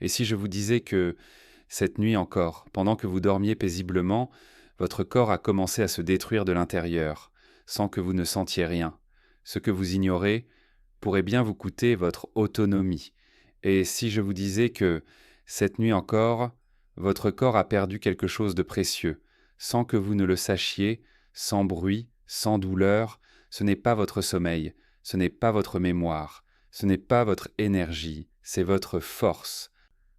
Et si je vous disais que, cette nuit encore, pendant que vous dormiez paisiblement, votre corps a commencé à se détruire de l'intérieur, sans que vous ne sentiez rien. Ce que vous ignorez pourrait bien vous coûter votre autonomie. Et si je vous disais que, cette nuit encore, votre corps a perdu quelque chose de précieux, sans que vous ne le sachiez, sans bruit, sans douleur, ce n'est pas votre sommeil, ce n'est pas votre mémoire, ce n'est pas votre énergie, c'est votre force,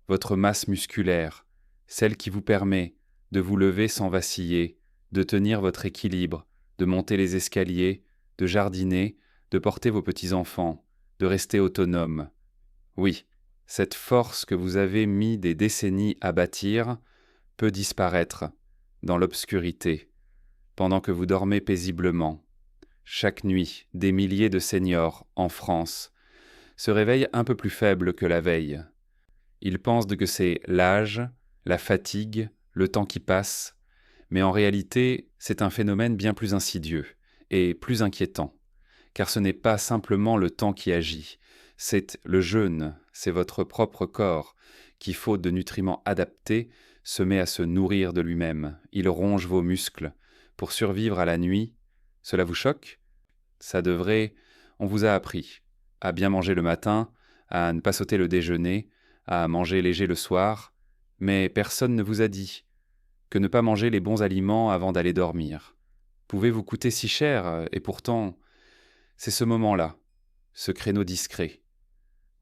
votre masse musculaire, celle qui vous permet de vous lever sans vaciller, de tenir votre équilibre, de monter les escaliers, de jardiner, de porter vos petits-enfants, de rester autonome. Oui, cette force que vous avez mis des décennies à bâtir peut disparaître dans l'obscurité, pendant que vous dormez paisiblement. Chaque nuit, des milliers de seniors, en France, se réveillent un peu plus faibles que la veille. Ils pensent que c'est l'âge, la fatigue, le temps qui passe, mais en réalité, c'est un phénomène bien plus insidieux et plus inquiétant, car ce n'est pas simplement le temps qui agit, c'est le jeûne, c'est votre propre corps qui, faute de nutriments adaptés, se met à se nourrir de lui-même. Il ronge vos muscles. Pour survivre à la nuit, cela vous choque ? Ça devrait, on vous a appris à bien manger le matin, à ne pas sauter le déjeuner, à manger léger le soir, mais personne ne vous a dit que ne pas manger les bons aliments avant d'aller dormir pouvait vous coûter si cher, et pourtant, c'est ce moment-là, ce créneau discret,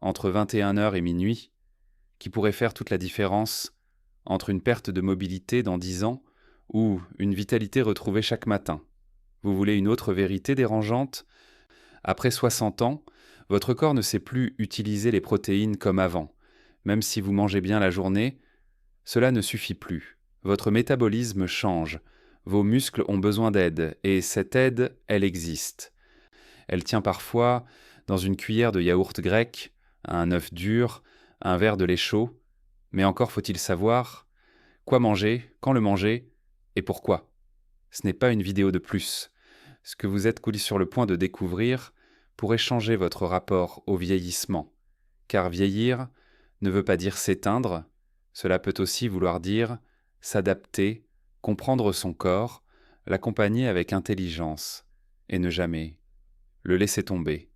entre 21 heures et minuit, qui pourrait faire toute la différence entre une perte de mobilité dans 10 ans ou une vitalité retrouvée chaque matin. Vous voulez une autre vérité dérangeante ? Après 60 ans, votre corps ne sait plus utiliser les protéines comme avant. Même si vous mangez bien la journée, cela ne suffit plus. Votre métabolisme change. Vos muscles ont besoin d'aide, et cette aide, elle existe. Elle tient parfois dans une cuillère de yaourt grec, un œuf dur, un verre de lait chaud, mais encore faut-il savoir quoi manger, quand le manger, et pourquoi. Ce n'est pas une vidéo de plus. Ce que vous êtes sur le point de découvrir pourrait changer votre rapport au vieillissement. Car vieillir ne veut pas dire s'éteindre, cela peut aussi vouloir dire s'adapter, comprendre son corps, l'accompagner avec intelligence, et ne jamais le laisser tomber.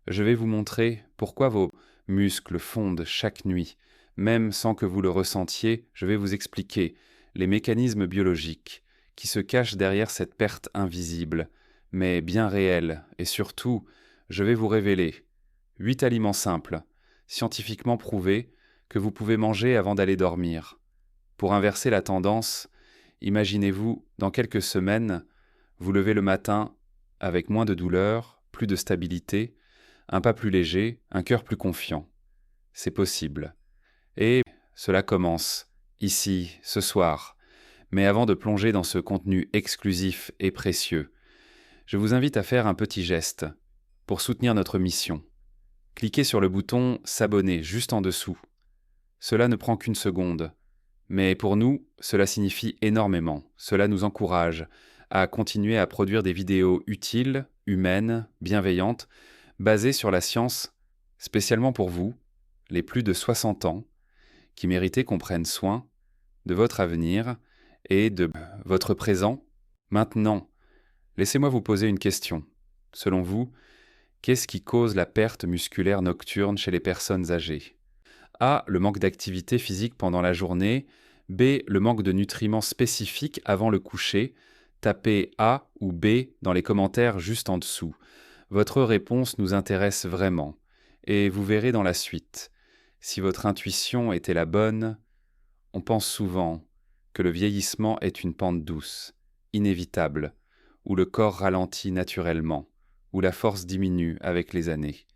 Je vais vous montrer pourquoi vos muscles fondent chaque nuit. Même sans que vous le ressentiez, je vais vous expliquer les mécanismes biologiques qui se cachent derrière cette perte invisible, mais bien réelle, et surtout, je vais vous révéler 8 aliments simples, scientifiquement prouvés, que vous pouvez manger avant d'aller dormir. Pour inverser la tendance, imaginez-vous, dans quelques semaines, vous levez le matin avec moins de douleur, plus de stabilité, un pas plus léger, un cœur plus confiant. C'est possible. Et cela commence, ici, ce soir. Mais avant de plonger dans ce contenu exclusif et précieux, je vous invite à faire un petit geste pour soutenir notre mission. Cliquez sur le bouton « S'abonner » juste en dessous. Cela ne prend qu'une seconde. Mais pour nous, cela signifie énormément. Cela nous encourage à continuer à produire des vidéos utiles, humaines, bienveillantes, basées sur la science, spécialement pour vous, les plus de 60 ans, qui méritez qu'on prenne soin de votre avenir et de votre présent. Maintenant, laissez-moi vous poser une question. Selon vous, qu'est-ce qui cause la perte musculaire nocturne chez les personnes âgées ? A. Le manque d'activité physique pendant la journée. B. Le manque de nutriments spécifiques avant le coucher. Tapez A ou B dans les commentaires juste en dessous. Votre réponse nous intéresse vraiment. Et vous verrez dans la suite. Si votre intuition était la bonne, on pense souvent que le vieillissement est une pente douce, inévitable, où le corps ralentit naturellement, où la force diminue avec les années,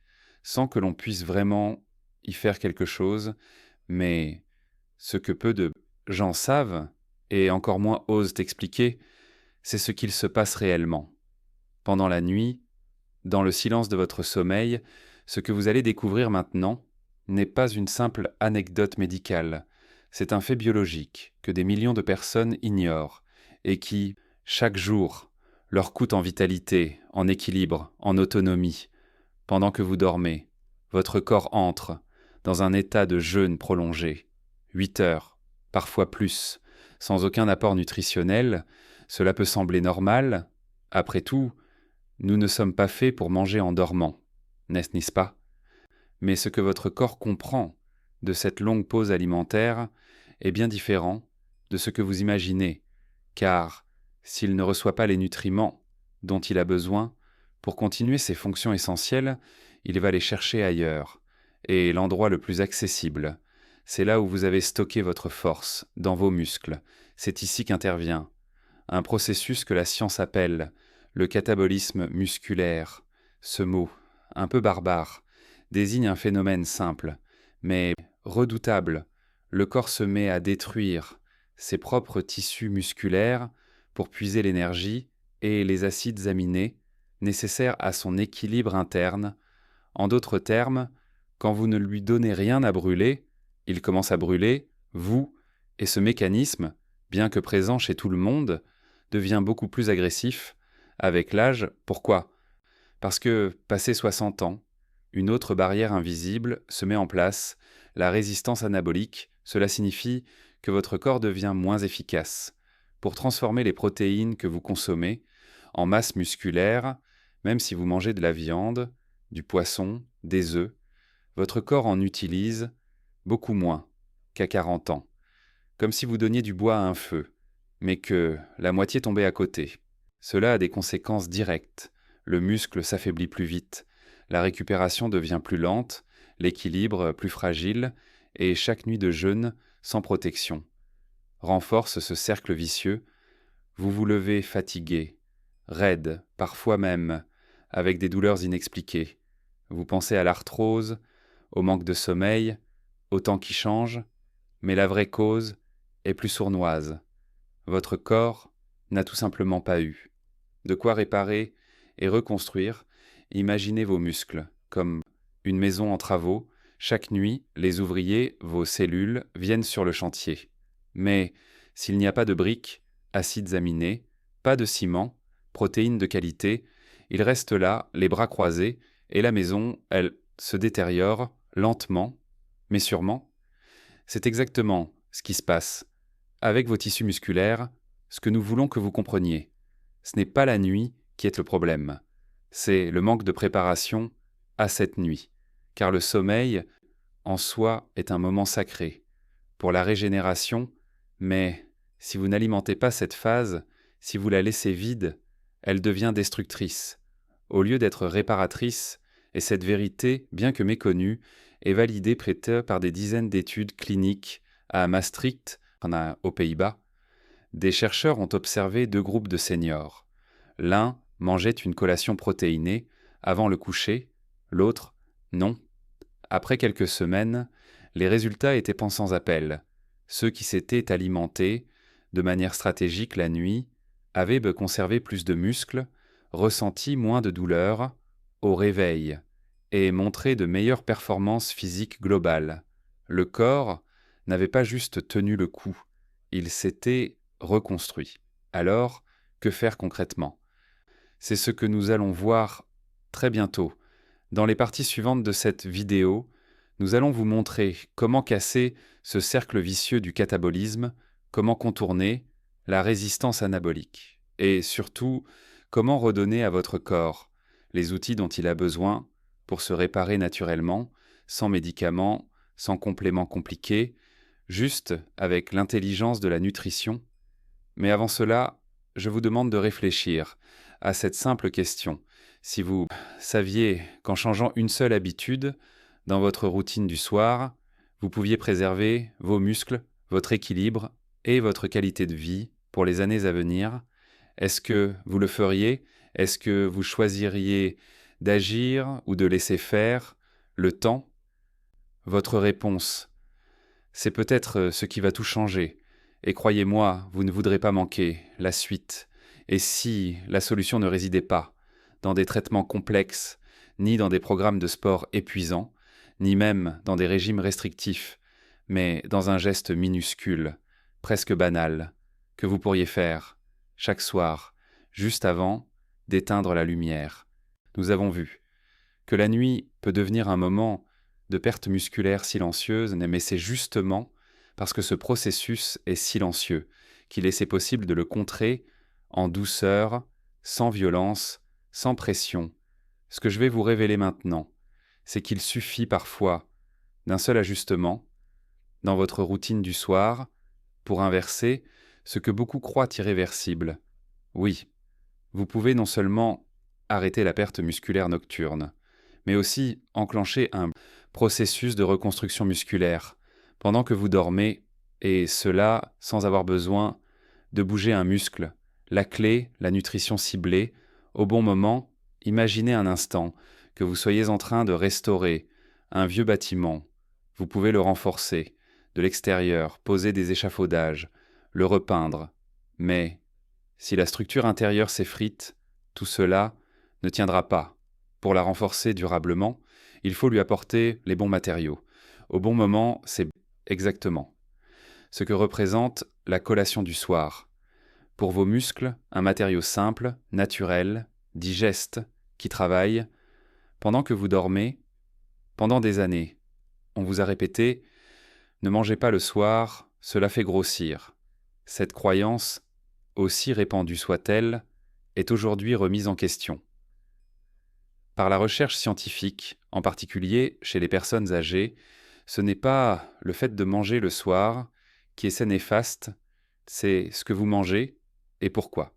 sans que l'on puisse vraiment y faire quelque chose, mais ce que peu de gens savent, et encore moins osent expliquer, c'est ce qu'il se passe réellement. Pendant la nuit, dans le silence de votre sommeil, ce que vous allez découvrir maintenant n'est pas une simple anecdote médicale, c'est un fait biologique que des millions de personnes ignorent et qui, chaque jour, leur coûte en vitalité, en équilibre, en autonomie. Pendant que vous dormez, votre corps entre dans un état de jeûne prolongé, 8 heures, parfois plus, sans aucun apport nutritionnel, cela peut sembler normal. Après tout, nous ne sommes pas faits pour manger en dormant, n'est-ce pas? Mais ce que votre corps comprend de cette longue pause alimentaire est bien différent de ce que vous imaginez, car s'il ne reçoit pas les nutriments dont il a besoin pour continuer ses fonctions essentielles, il va les chercher ailleurs, et l'endroit le plus accessible, c'est là où vous avez stocké votre force, dans vos muscles. C'est ici qu'intervient un processus que la science appelle le catabolisme musculaire. Ce mot, un peu barbare, désigne un phénomène simple, mais redoutable. Le corps se met à détruire ses propres tissus musculaires pour puiser l'énergie et les acides aminés nécessaires à son équilibre interne. En d'autres termes, quand vous ne lui donnez rien à brûler, il commence à brûler, vous, et ce mécanisme, bien que présent chez tout le monde, devient beaucoup plus agressif avec l'âge. Pourquoi? Parce que, passé 60 ans, une autre barrière invisible se met en place, la résistance anabolique. Cela signifie que votre corps devient moins efficace pour transformer les protéines que vous consommez en masse musculaire, même si vous mangez de la viande, du poisson, des œufs. Votre corps en utilise beaucoup moins qu'à 40 ans, comme si vous donniez du bois à un feu, mais que la moitié tombait à côté. Cela a des conséquences directes. Le muscle s'affaiblit plus vite, la récupération devient plus lente, l'équilibre plus fragile, et chaque nuit de jeûne sans protection renforce ce cercle vicieux. Vous vous levez fatigué, raide, parfois même, avec des douleurs inexpliquées. Vous pensez à l'arthrose, au manque de sommeil, au temps qui change, mais la vraie cause est plus sournoise. Votre corps n'a tout simplement pas eu de quoi réparer et reconstruire. Imaginez vos muscles comme une maison en travaux. Chaque nuit, les ouvriers, vos cellules, viennent sur le chantier. Mais s'il n'y a pas de briques, acides aminés, pas de ciment, protéines de qualité, ils restent là, les bras croisés, et la maison, elle, se détériore lentement, mais sûrement. C'est exactement ce qui se passe avec vos tissus musculaires, ce que nous voulons que vous compreniez. Ce n'est pas la nuit qui est le problème, c'est le manque de préparation à cette nuit, car le sommeil, en soi, est un moment sacré pour la régénération, mais si vous n'alimentez pas cette phase, si vous la laissez vide, elle devient destructrice, au lieu d'être réparatrice, et cette vérité, bien que méconnue, est validée par des dizaines d'études cliniques à Maastricht, aux Pays-Bas. Des chercheurs ont observé 2 groupes de seniors. L'un mangeait une collation protéinée avant le coucher, l'autre, non. Après quelques semaines, les résultats étaient sans appel. Ceux qui s'étaient alimentés de manière stratégique la nuit avaient conservé plus de muscles, ressenti moins de douleurs au réveil et montré de meilleures performances physiques globales. Le corps n'avait pas juste tenu le coup, il s'était reconstruit. Alors, que faire concrètement? C'est ce que nous allons voir très bientôt. Dans les parties suivantes de cette vidéo, nous allons vous montrer comment casser ce cercle vicieux du catabolisme, comment contourner la résistance anabolique, et surtout, comment redonner à votre corps les outils dont il a besoin pour se réparer naturellement, sans médicaments, sans compléments compliqués, juste avec l'intelligence de la nutrition. Mais avant cela, je vous demande de réfléchir à cette simple question. Si vous saviez qu'en changeant une seule habitude dans votre routine du soir, vous pouviez préserver vos muscles, votre équilibre et votre qualité de vie pour les années à venir, est-ce que vous le feriez? Est-ce que vous choisiriez d'agir ou de laisser faire le temps? Votre réponse, c'est peut-être ce qui va tout changer. Et croyez-moi, vous ne voudrez pas manquer la suite. Et si la solution ne résidait pas dans des traitements complexes, ni dans des programmes de sport épuisants, ni même dans des régimes restrictifs, mais dans un geste minuscule, presque banal, que vous pourriez faire chaque soir, juste avant d'éteindre la lumière. Nous avons vu que la nuit peut devenir un moment de perte musculaire silencieuse, mais c'est justement parce que ce processus est silencieux qu'il est possible de le contrer en douceur, sans violence, sans pression. Ce que je vais vous révéler maintenant, c'est qu'il suffit parfois d'un seul ajustement dans votre routine du soir pour inverser ce que beaucoup croient irréversible. Oui, vous pouvez non seulement arrêter la perte musculaire nocturne, mais aussi enclencher un processus de reconstruction musculaire pendant que vous dormez, et cela sans avoir besoin de bouger un muscle. La clé, la nutrition ciblée, au bon moment, imaginez un instant que vous soyez en train de restaurer un vieux bâtiment. Vous pouvez le renforcer, de l'extérieur, poser des échafaudages, le repeindre. Mais si la structure intérieure s'effrite, tout cela ne tiendra pas. Pour la renforcer durablement, il faut lui apporter les bons matériaux. Au bon moment, c'est exactement ce que représente la collation du soir. Pour vos muscles, un matériau simple, naturel, digeste, qui travaille. Pendant que vous dormez, pendant des années, on vous a répété « Ne mangez pas le soir, cela fait grossir ». Cette croyance, aussi répandue soit-elle, est aujourd'hui remise en question. Par la recherche scientifique, en particulier chez les personnes âgées, ce n'est pas le fait de manger le soir qui est néfaste, c'est ce que vous mangez et pourquoi.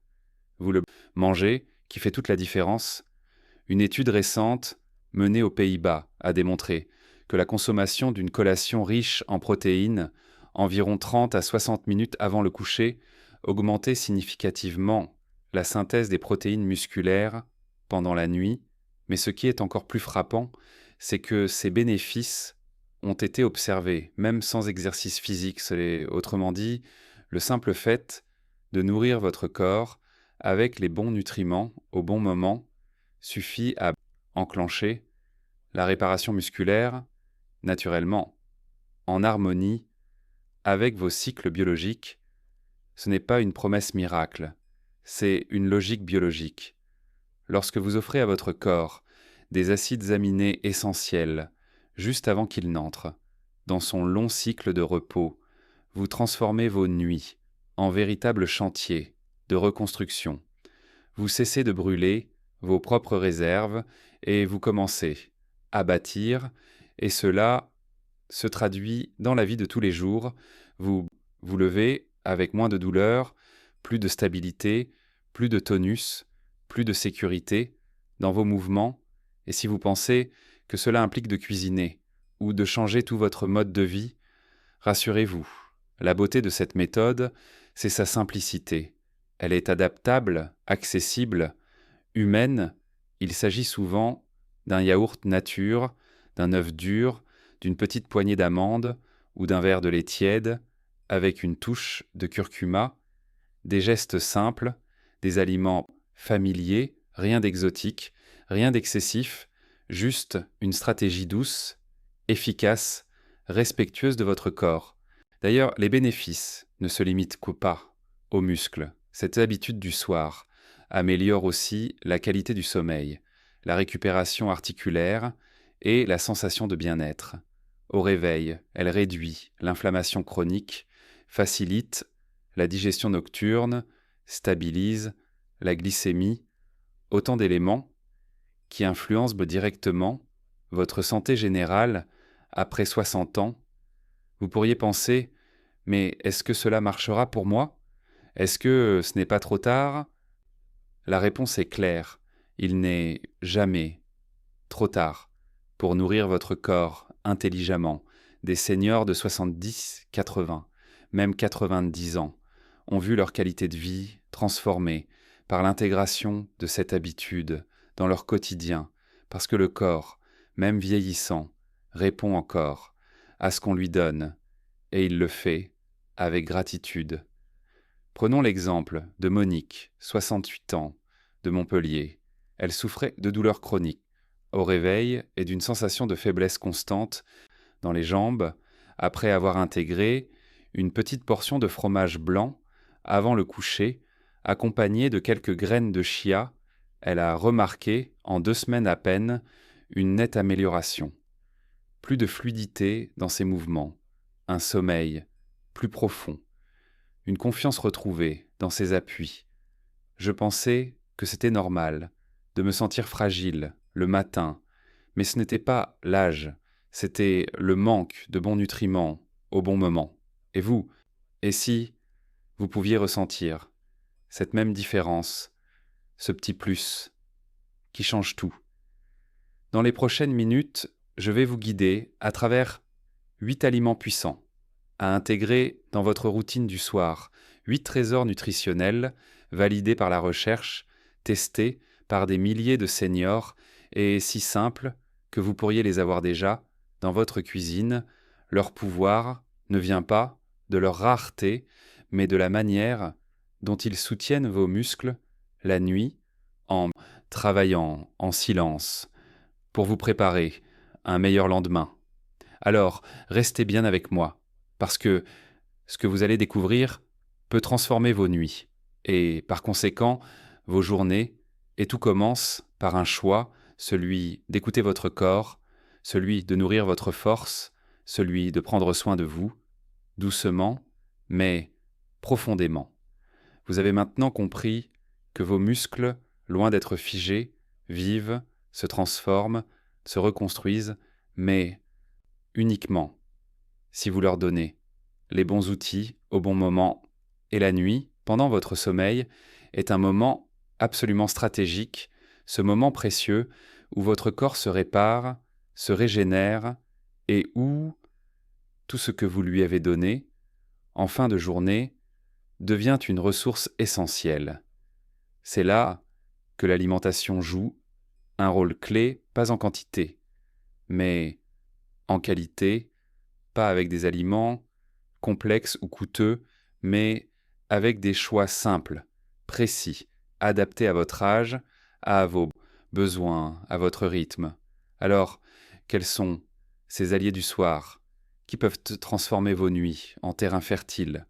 Vous le mangez qui fait toute la différence. Une étude récente menée aux Pays-Bas a démontré que la consommation d'une collation riche en protéines, environ 30 à 60 minutes avant le coucher, augmentait significativement la synthèse des protéines musculaires pendant la nuit, mais ce qui est encore plus frappant, c'est que ces bénéfices ont été observés, même sans exercice physique. Autrement dit, le simple fait de nourrir votre corps avec les bons nutriments au bon moment suffit à enclencher la réparation musculaire naturellement, en harmonie avec vos cycles biologiques. Ce n'est pas une promesse miracle, c'est une logique biologique. Lorsque vous offrez à votre corps des acides aminés essentiels juste avant qu'il n'entre dans son long cycle de repos, vous transformez vos nuits en véritables chantiers de reconstruction. Vous cessez de brûler vos propres réserves et vous commencez à bâtir, et cela se traduit dans la vie de tous les jours. Vous vous levez avec moins de douleur, plus de stabilité, plus de tonus, plus de sécurité dans vos mouvements, et si vous pensez que cela implique de cuisiner ou de changer tout votre mode de vie, rassurez-vous, la beauté de cette méthode, c'est sa simplicité. Elle est adaptable, accessible, humaine. Il s'agit souvent d'un yaourt nature, d'un œuf dur, d'une petite poignée d'amandes ou d'un verre de lait tiède, avec une touche de curcuma, des gestes simples, des aliments familiers, rien d'exotique, rien d'excessif, juste une stratégie douce, efficace, respectueuse de votre corps. D'ailleurs, les bénéfices ne se limitent pas aux muscles. Cette habitude du soir améliore aussi la qualité du sommeil, la récupération articulaire et la sensation de bien-être. Au réveil, elle réduit l'inflammation chronique, facilite la digestion nocturne, stabilise la glycémie, autant d'éléments qui influencent directement votre santé générale après 60 ans. Vous pourriez penser, mais est-ce que cela marchera pour moi? Est-ce que ce n'est pas trop tard? La réponse est claire, il n'est jamais trop tard pour nourrir votre corps intelligemment. Des seniors de 70, 80, même 90 ans ont vu leur qualité de vie transformée par l'intégration de cette habitude dans leur quotidien, parce que le corps, même vieillissant, répond encore à ce qu'on lui donne, et il le fait avec gratitude. Prenons l'exemple de Monique, 68 ans, de Montpellier. Elle souffrait de douleurs chroniques au réveil et d'une sensation de faiblesse constante dans les jambes après avoir intégré une petite portion de fromage blanc avant le coucher, accompagnée de quelques graines de chia. Elle a remarqué, en 2 semaines à peine, une nette amélioration. plus de fluidité dans ses mouvements, un sommeil plus profond, une confiance retrouvée dans ses appuis. Je pensais que c'était normal de me sentir fragile le matin, mais ce n'était pas l'âge, c'était le manque de bons nutriments au bon moment. Et vous, et si vous pouviez ressentir cette même différence, ce petit plus qui change tout? Dans les prochaines minutes, je vais vous guider à travers 8 aliments puissants à intégrer dans votre routine du soir, 8 trésors nutritionnels validés par la recherche, testés par des milliers de seniors et si simples que vous pourriez les avoir déjà dans votre cuisine. Leur pouvoir ne vient pas de leur rareté, mais de la manière dont ils soutiennent vos muscles la nuit en travaillant en silence pour vous préparer un meilleur lendemain. Alors, restez bien avec moi, parce que ce que vous allez découvrir peut transformer vos nuits, et par conséquent, vos journées, et tout commence par un choix, celui d'écouter votre corps, celui de nourrir votre force, celui de prendre soin de vous, doucement, mais profondément. Vous avez maintenant compris que vos muscles, loin d'être figés, vivent, se transforment, se reconstruisent, mais uniquement si vous leur donnez les bons outils au bon moment. Et la nuit, pendant votre sommeil, est un moment absolument stratégique, ce moment précieux où votre corps se répare, se régénère et où tout ce que vous lui avez donné, en fin de journée, devient une ressource essentielle. C'est là que l'alimentation joue un rôle clé, pas en quantité, mais en qualité, pas avec des aliments complexes ou coûteux, mais avec des choix simples, précis, adaptés à votre âge, à vos besoins, à votre rythme. Alors, quels sont ces alliés du soir qui peuvent transformer vos nuits en terrain fertile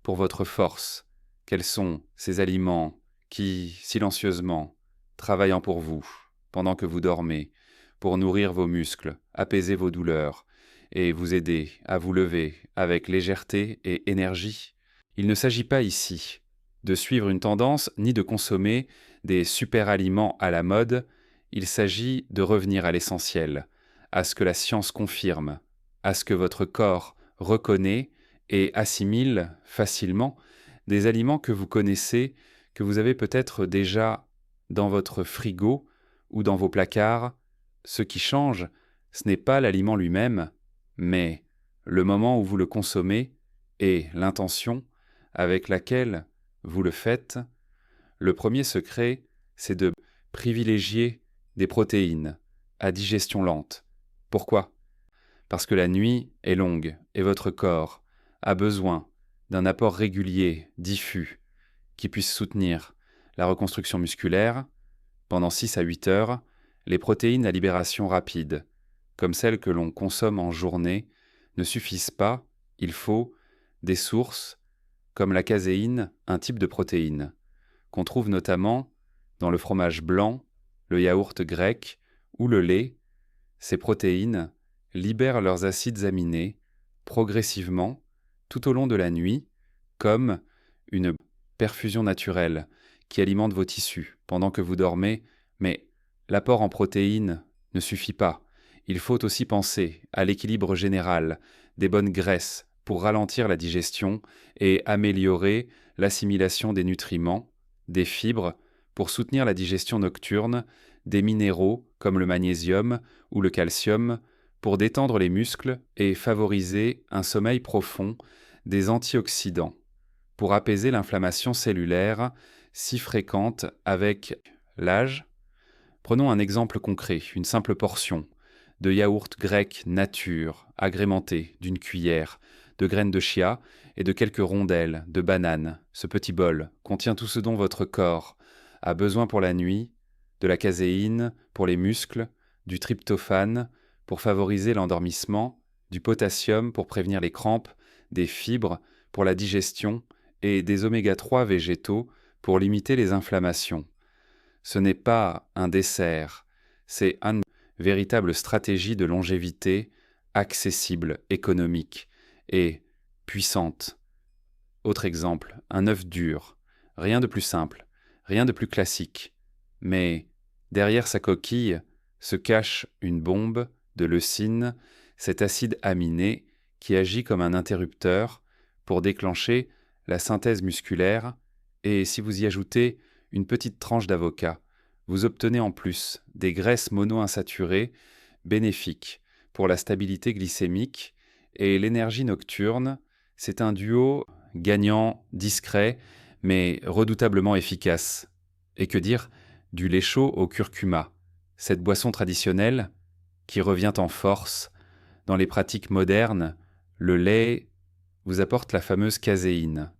pour votre force? Quels sont ces aliments qui, silencieusement, travaillant pour vous, pendant que vous dormez, pour nourrir vos muscles, apaiser vos douleurs, et vous aider à vous lever avec légèreté et énergie? Il ne s'agit pas ici de suivre une tendance ni de consommer des super-aliments à la mode, il s'agit de revenir à l'essentiel, à ce que la science confirme, à ce que votre corps reconnaît et assimile facilement, des aliments que vous connaissez, que vous avez peut-être déjà dans votre frigo ou dans vos placards. Ce qui change, ce n'est pas l'aliment lui-même, mais le moment où vous le consommez et l'intention avec laquelle vous le faites. Le premier secret, c'est de privilégier des protéines à digestion lente. Pourquoi? Parce que la nuit est longue et votre corps a besoin d'un apport régulier, diffus, qui puisse soutenir la reconstruction musculaire. Pendant 6 à 8 heures, les protéines à libération rapide, comme celles que l'on consomme en journée, ne suffisent pas. Il faut des sources comme la caséine, un type de protéine, qu'on trouve notamment dans le fromage blanc, le yaourt grec ou le lait. Ces protéines libèrent leurs acides aminés progressivement tout au long de la nuit, comme une perfusion naturelle qui alimente vos tissus pendant que vous dormez, mais l'apport en protéines ne suffit pas. Il faut aussi penser à l'équilibre général des bonnes graisses pour ralentir la digestion et améliorer l'assimilation des nutriments, des fibres pour soutenir la digestion nocturne, des minéraux comme le magnésium ou le calcium pour détendre les muscles et favoriser un sommeil profond, des antioxydants pour apaiser l'inflammation cellulaire si fréquente avec l'âge. Prenons un exemple concret, une simple portion de yaourt grec nature, agrémentée d'une cuillère de graines de chia et de quelques rondelles de banane. Ce petit bol contient tout ce dont votre corps a besoin pour la nuit, de la caséine pour les muscles, du tryptophane pour favoriser l'endormissement, du potassium pour prévenir les crampes, des fibres pour la digestion et des oméga-3 végétaux pour limiter les inflammations. Ce n'est pas un dessert, c'est une véritable stratégie de longévité accessible, économique et puissante. Autre exemple, un œuf dur. Rien de plus simple, rien de plus classique. Mais derrière sa coquille se cache une bombe de leucine, cet acide aminé qui agit comme un interrupteur pour déclencher la synthèse musculaire, et si vous y ajoutez une petite tranche d'avocat, vous obtenez en plus des graisses monoinsaturées bénéfiques pour la stabilité glycémique et l'énergie nocturne. C'est un duo gagnant, discret, mais redoutablement efficace. Et que dire du lait chaud au curcuma, cette boisson traditionnelle qui revient en force. Dans les pratiques modernes, le lait vous apporte la fameuse caséine,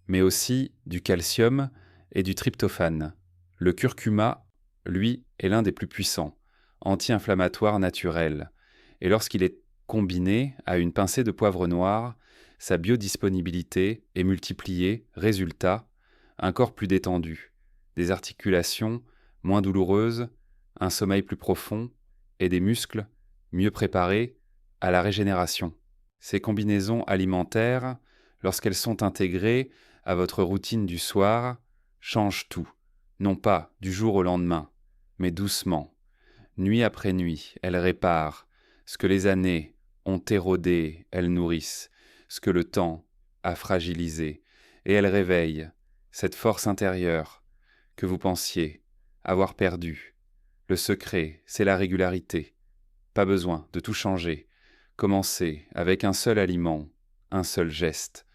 mais aussi du calcium et du tryptophane. Le curcuma, lui, est l'un des plus puissants, anti-inflammatoire naturel, et lorsqu'il est combiné à une pincée de poivre noir, sa biodisponibilité est multipliée, résultat, un corps plus détendu, des articulations moins douloureuses, un sommeil plus profond et des muscles mieux préparés à la régénération. Ces combinaisons alimentaires, lorsqu'elles sont intégrées à votre routine du soir, changent tout, non pas du jour au lendemain, mais doucement. Nuit après nuit, elles réparent ce que les années ont érodé, elles nourrissent ce que le temps a fragilisé, et elles réveillent cette force intérieure que vous pensiez avoir perdue. Le secret, c'est la régularité. Pas besoin de tout changer. Commencez avec un seul aliment, un seul geste.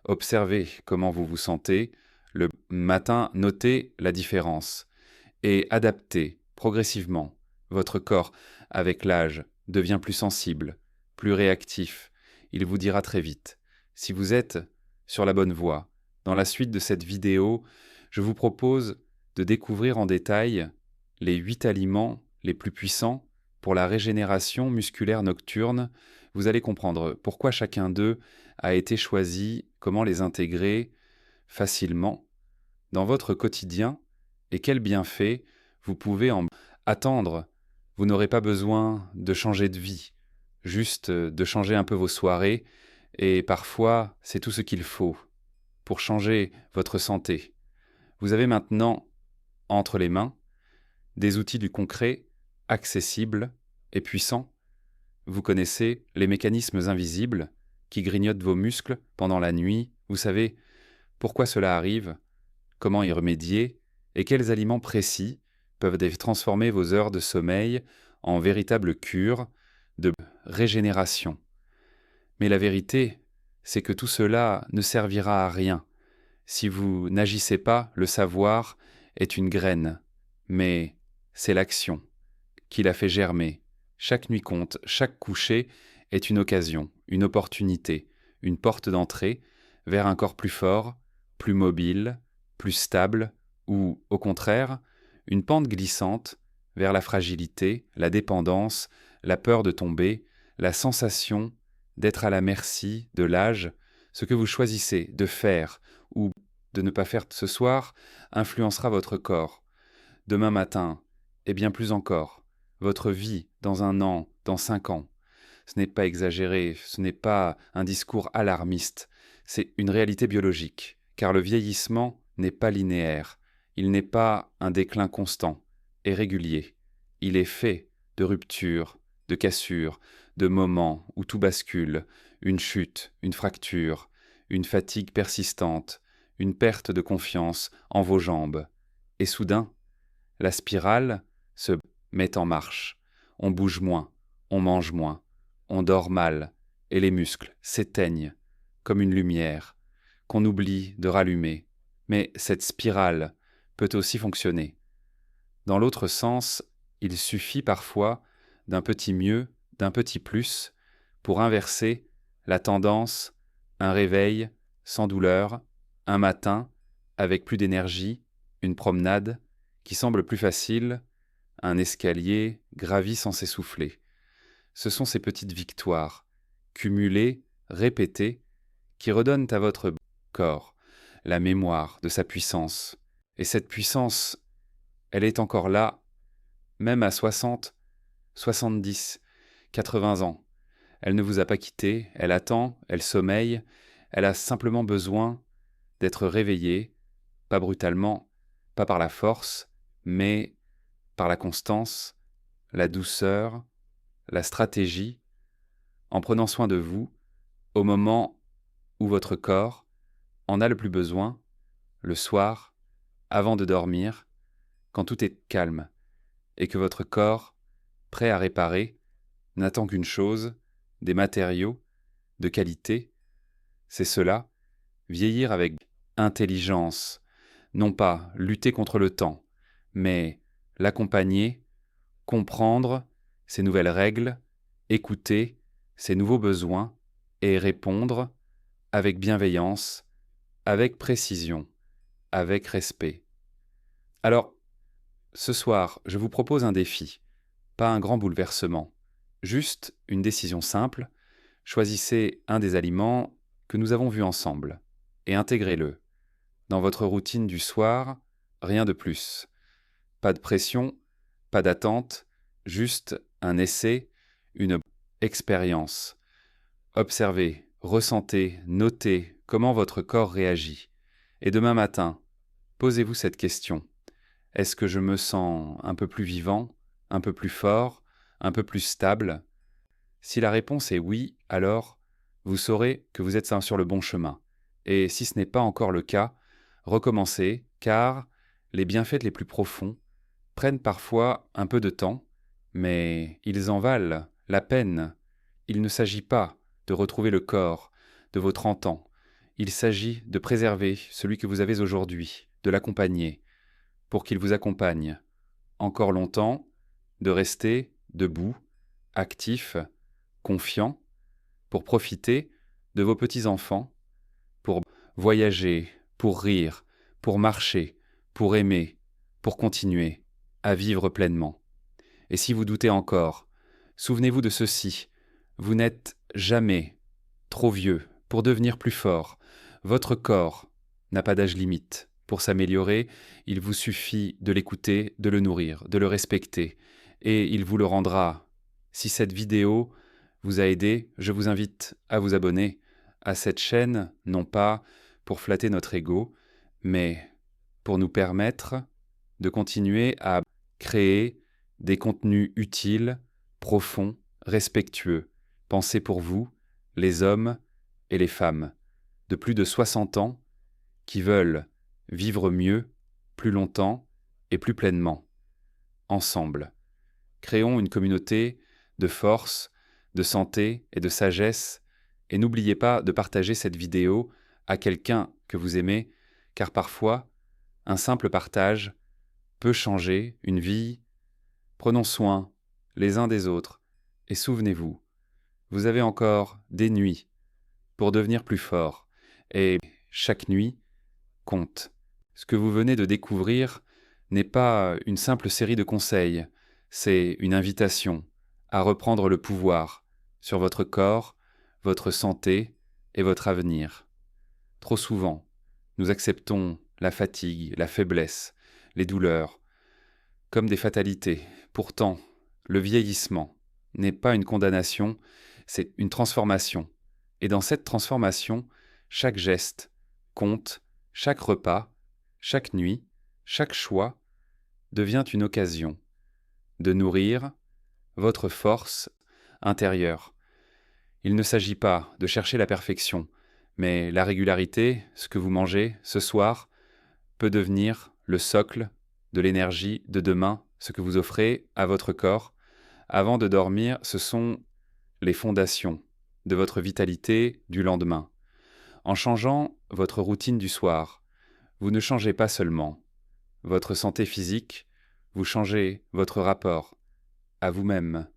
Observez comment vous vous sentez. Le matin, notez la différence et adaptez progressivement. Votre corps, avec l'âge, devient plus sensible, plus réactif. Il vous dira très vite si vous êtes sur la bonne voie. Dans la suite de cette vidéo, je vous propose de découvrir en détail les 8 aliments les plus puissants pour la régénération musculaire nocturne. Vous allez comprendre pourquoi chacun d'eux a été choisi, comment les intégrer facilement dans votre quotidien et quels bienfaits vous pouvez en attendre. Vous n'aurez pas besoin de changer de vie, juste de changer un peu vos soirées, et parfois c'est tout ce qu'il faut pour changer votre santé. Vous avez maintenant entre les mains des outils du concret, accessibles et puissants. Vous connaissez les mécanismes invisibles qui grignotent vos muscles pendant la nuit. Vous savez pourquoi cela arrive, comment y remédier et quels aliments précis peuvent transformer vos heures de sommeil en véritable cure de régénération. Mais la vérité, c'est que tout cela ne servira à rien. Si vous n'agissez pas, le savoir est une graine, mais c'est l'action qui la fait germer. Chaque nuit compte, chaque coucher est une occasion, une opportunité, une porte d'entrée vers un corps plus fort, plus mobile, plus stable, ou, au contraire, une pente glissante vers la fragilité, la dépendance, la peur de tomber, la sensation d'être à la merci de l'âge. Ce que vous choisissez de faire ou de ne pas faire ce soir influencera votre corps. Demain matin, et bien plus encore, votre vie dans 1 an, dans 5 ans. Ce n'est pas exagéré, ce n'est pas un discours alarmiste, c'est une réalité biologique, car le vieillissement n'est pas linéaire, il n'est pas un déclin constant et régulier, il est fait de ruptures, de cassures, de moments où tout bascule, une chute, une fracture, une fatigue persistante, une perte de confiance en vos jambes. Et soudain, la spirale se met en marche. On bouge moins, on mange moins, on dort mal, et les muscles s'éteignent comme une lumière qu'on oublie de rallumer. Mais cette spirale peut aussi fonctionner. Dans l'autre sens, il suffit parfois d'un petit mieux, d'un petit plus, pour inverser la tendance, un réveil sans douleur, un matin avec plus d'énergie, une promenade qui semble plus facile, un escalier gravi sans s'essouffler. Ce sont ces petites victoires, cumulées, répétées, qui redonnent à votre corps la mémoire de sa puissance. Et cette puissance, elle est encore là, même à 60, 70, 80 ans. Elle ne vous a pas quitté, elle attend, elle sommeille, elle a simplement besoin d'être réveillée, pas brutalement, pas par la force, mais par la constance, la douceur, la stratégie, en prenant soin de vous au moment où votre corps en a le plus besoin, le soir, avant de dormir, quand tout est calme, et que votre corps, prêt à réparer, n'attend qu'une chose, des matériaux, de qualité, c'est cela, vieillir avec intelligence, non pas lutter contre le temps, mais l'accompagner, comprendre ses nouvelles règles, écouter ses nouveaux besoins et répondre avec bienveillance, avec précision, avec respect. Alors, ce soir, je vous propose un défi, pas un grand bouleversement, juste une décision simple. Choisissez un des aliments que nous avons vus ensemble et intégrez-le. Dans votre routine du soir, rien de plus. Pas de pression, pas d'attente, juste un essai, une expérience. Observez, ressentez, notez comment votre corps réagit. Et demain matin, posez-vous cette question. Est-ce que je me sens un peu plus vivant, un peu plus fort, un peu plus stable ? Si la réponse est oui, alors vous saurez que vous êtes sur le bon chemin. Et si ce n'est pas encore le cas, recommencez, car les bienfaits les plus profonds prennent parfois un peu de temps, mais ils en valent la peine. Il ne s'agit pas de retrouver le corps de vos 30 ans. Il s'agit de préserver celui que vous avez aujourd'hui, de l'accompagner, pour qu'il vous accompagne encore longtemps, de rester debout, actif, confiant, pour profiter de vos petits-enfants, pour voyager, pour rire, pour marcher, pour aimer, pour continuer à vivre pleinement. Et si vous doutez encore, souvenez-vous de ceci, vous n'êtes jamais trop vieux pour devenir plus fort. Votre corps n'a pas d'âge limite. Pour s'améliorer, il vous suffit de l'écouter, de le nourrir, de le respecter, et il vous le rendra. Si cette vidéo vous a aidé, je vous invite à vous abonner à cette chaîne, non pas pour flatter notre ego, mais pour nous permettre de continuer à créer des contenus utiles, profonds, respectueux, pensés pour vous, les hommes et les femmes, de plus de 60 ans, qui veulent vivre mieux, plus longtemps et plus pleinement. Ensemble, créons une communauté de force, de santé et de sagesse, et n'oubliez pas de partager cette vidéo à quelqu'un que vous aimez, car parfois, un simple partage peut changer une vie. Prenons soin les uns des autres, et souvenez-vous, vous avez encore des nuits pour devenir plus fort, et chaque nuit compte. Ce que vous venez de découvrir n'est pas une simple série de conseils, c'est une invitation à reprendre le pouvoir sur votre corps, votre santé et votre avenir. Trop souvent, nous acceptons la fatigue, la faiblesse, les douleurs, comme des fatalités. Pourtant, le vieillissement n'est pas une condamnation, c'est une transformation. Et dans cette transformation, chaque geste compte, chaque repas, chaque nuit, chaque choix devient une occasion de nourrir votre force intérieure. Il ne s'agit pas de chercher la perfection, mais la régularité, ce que vous mangez ce soir, peut devenir le socle de l'énergie de demain, ce que vous offrez à votre corps. Avant de dormir, ce sont les fondations de votre vitalité du lendemain. En changeant votre routine du soir, vous ne changez pas seulement votre santé physique, vous changez votre rapport à vous-même.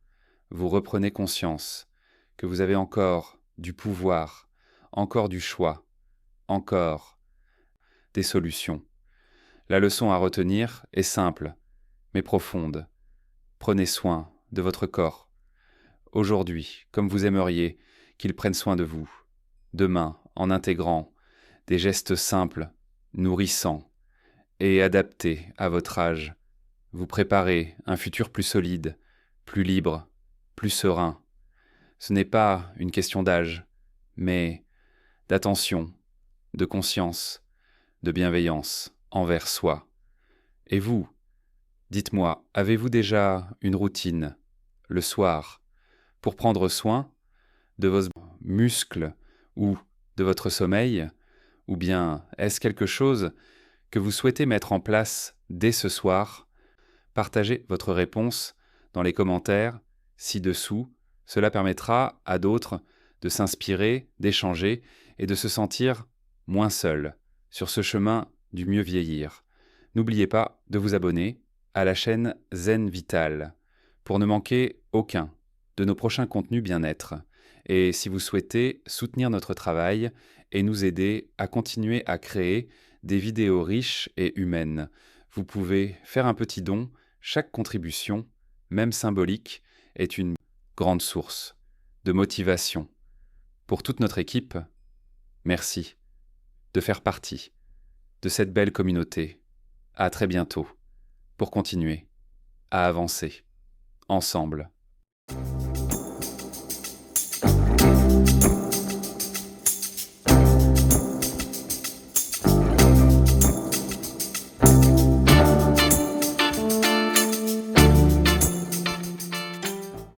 Vous reprenez conscience que vous avez encore du pouvoir, encore du choix, encore des solutions. La leçon à retenir est simple, mais profonde. Prenez soin de votre corps. Aujourd'hui, comme vous aimeriez qu'il prenne soin de vous. Demain, en intégrant des gestes simples, nourrissants et adaptés à votre âge. Vous préparez un futur plus solide, plus libre, plus serein. Ce n'est pas une question d'âge, mais d'attention, de conscience, de bienveillance envers soi. Et vous, dites-moi, avez-vous déjà une routine, le soir, pour prendre soin de vos muscles ou de votre sommeil, ou bien est-ce quelque chose que vous souhaitez mettre en place dès ce soir? Partagez votre réponse dans les commentaires ci-dessous. Cela permettra à d'autres de s'inspirer, d'échanger et de se sentir moins seuls sur ce chemin du mieux vieillir. N'oubliez pas de vous abonner à la chaîne Zen Vital pour ne manquer aucun de nos prochains contenus bien-être. Et si vous souhaitez soutenir notre travail et nous aider à continuer à créer des vidéos riches et humaines, vous pouvez faire un petit don. Chaque contribution, même symbolique, est une grande source de motivation. Pour toute notre équipe, merci de faire partie de cette belle communauté. À très bientôt pour continuer à avancer ensemble